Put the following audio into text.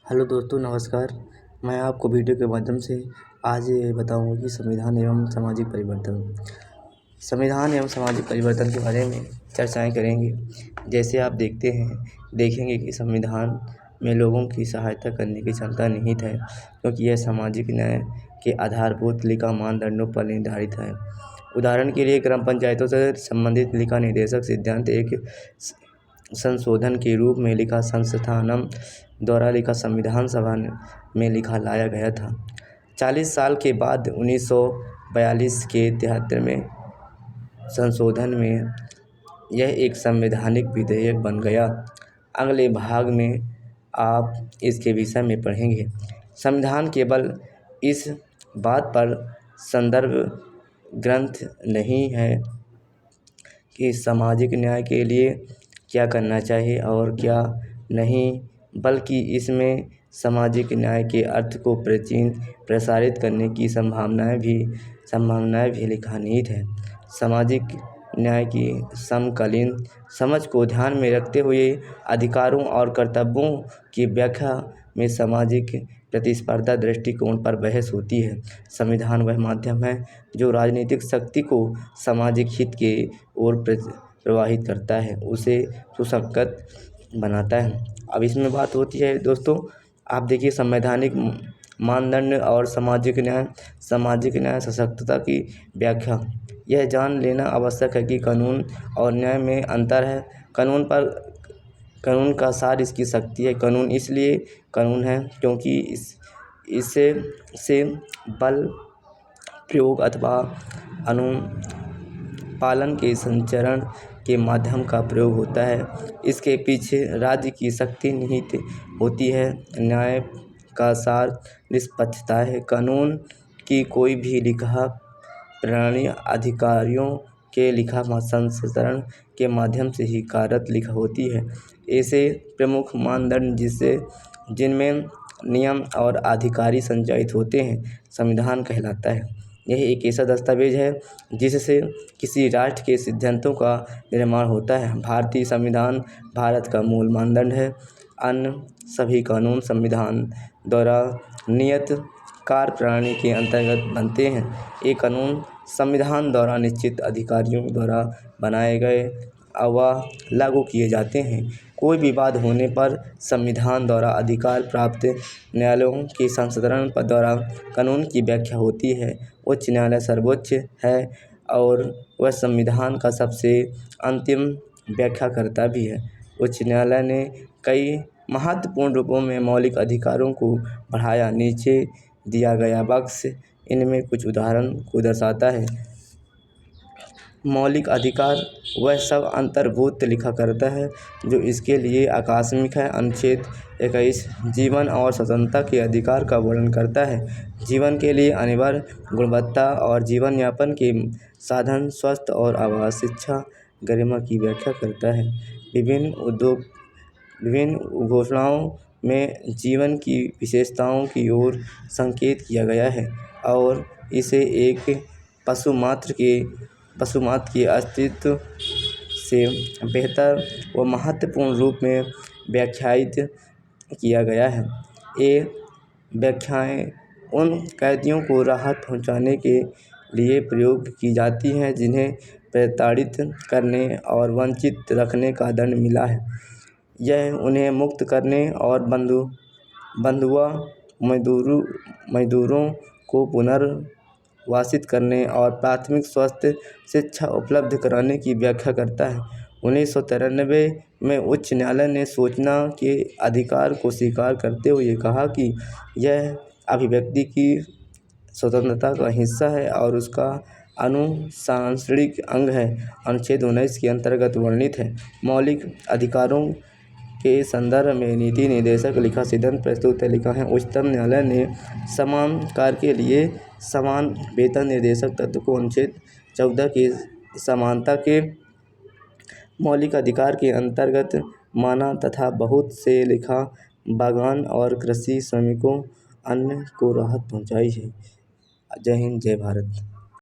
Hello दोस्तों, नमस्कार। मैं आपको वीडियो के माध्यम से आज ये बताऊंगा कि संविधान एवं सामाजिक परिवर्तन के बारे में चर्चाएं करेंगे। जैसे आप देखेंगे कि संविधान में लोगों की सहायता करने की क्षमता निहित है, क्योंकि यह सामाजिक न्याय के आधारभूत लिखा मानदंडों पर निर्धारित है। उदाहरण के लिए ग्राम पंचायतों से संबंधित लिखा निर्देशक सिद्धांत एक संशोधन के रूप में लिखा संस्थानम द्वारा लिखा संविधान सभा में लिखा लाया गया था। 40 साल के बाद 1942 के 73वें संशोधन में यह एक संवैधानिक विधेयक बन गया। अगले भाग में आप इसके विषय में पढ़ेंगे। संविधान केवल इस बात पर संदर्भ ग्रंथ नहीं है कि सामाजिक न्याय के लिए क्या करना चाहिए और क्या नहीं, बल्कि इसमें सामाजिक न्याय के अर्थ को प्रसारित करने की संभावनाएं भी लिखा निहित है। सामाजिक न्याय की समकालीन समझ को ध्यान में रखते हुए अधिकारों और कर्तव्यों की व्याख्या में सामाजिक प्रतिस्पर्धा दृष्टिकोण पर बहस होती है। संविधान वह माध्यम है जो राजनीतिक शक्ति को सामाजिक हित के ओर प्रवाहित करता है, उसे सुसंगत बनाता है। अब इसमें बात होती है दोस्तों, आप देखिए संवैधानिक मानदंड और सामाजिक न्याय सशक्तता की व्याख्या। यह जान लेना आवश्यक है कि कानून और न्याय में अंतर है। कानून का सार इसकी शक्ति है। कानून इसलिए कानून है क्योंकि इससे बल प्रयोग अथवा अनुपालन के संचरण के माध्यम का प्रयोग होता है। इसके पीछे राज्य की शक्ति निहित होती है। न्याय का सार निष्पक्षता है। कानून की कोई भी लिखा प्रणाली अधिकारियों के लिखा संचरण के माध्यम से ही कार्यरत होती है। ऐसे प्रमुख मानदंड जिनमें नियम और अधिकारी संचालित होते हैं, संविधान कहलाता है। यह एक ऐसा दस्तावेज है जिससे किसी राष्ट्र के सिद्धांतों का निर्माण होता है। भारतीय संविधान भारत का मूल मानदंड है। अन्य सभी कानून संविधान द्वारा नियत कार्यप्रणाली के अंतर्गत बनते हैं। ये कानून संविधान द्वारा निश्चित अधिकारियों द्वारा बनाए गए व लागू किए जाते हैं। कोई विवाद होने पर संविधान द्वारा अधिकार प्राप्त न्यायालयों के संसदीकरण द्वारा कानून की व्याख्या होती है। उच्च न्यायालय सर्वोच्च है और वह संविधान का सबसे अंतिम व्याख्याकर्ता भी है। उच्च न्यायालय ने कई महत्वपूर्ण रूपों में मौलिक अधिकारों को बढ़ाया। नीचे दिया गया बॉक्स इनमें कुछ उदाहरण को दर्शाता है। मौलिक अधिकार वह सब अंतर्भूत लिखा करता है जो इसके लिए आकस्मिक है। अनुच्छेद 21 जीवन और स्वतंत्रता के अधिकार का वर्णन करता है। जीवन के लिए अनिवार्य गुणवत्ता और जीवन यापन के साधन, स्वास्थ्य और आवास, शिक्षा, गरिमा की व्याख्या करता है। विभिन्न घोषणाओं में जीवन की विशेषताओं की ओर संकेत किया गया है और इसे एक पशु मात्र के अस्तित्व से बेहतर व महत्वपूर्ण रूप में व्याख्यायित किया गया है। ये व्याख्याएं उन कैदियों को राहत पहुंचाने के लिए प्रयोग की जाती हैं जिन्हें प्रताड़ित करने और वंचित रखने का दंड मिला है। यह उन्हें मुक्त करने और बंधुआ मजदूरों को पुनर्वासित करने और प्राथमिक स्वास्थ्य शिक्षा उपलब्ध कराने की व्याख्या करता है। 1993 में उच्च न्यायालय ने सूचना के अधिकार को स्वीकार करते हुए कहा कि यह अभिव्यक्ति की स्वतंत्रता का हिस्सा है और उसका अनुशासनिक अंग है। अनुच्छेद 19 के अंतर्गत वर्णित है। मौलिक अधिकारों के संदर्भ में नीति निर्देशक लिखा सिद्धांत प्रस्तुत है। लिखा है उच्चतम न्यायालय ने समान कार्य के लिए समान वेतन निर्देशक तत्व को अनुच्छेद 14 के समानता के मौलिक अधिकार के अंतर्गत माना तथा बहुत से लिखा बागान और कृषि श्रमिकों अन्य को राहत पहुंचाई है। जय हिंद, जय भारत।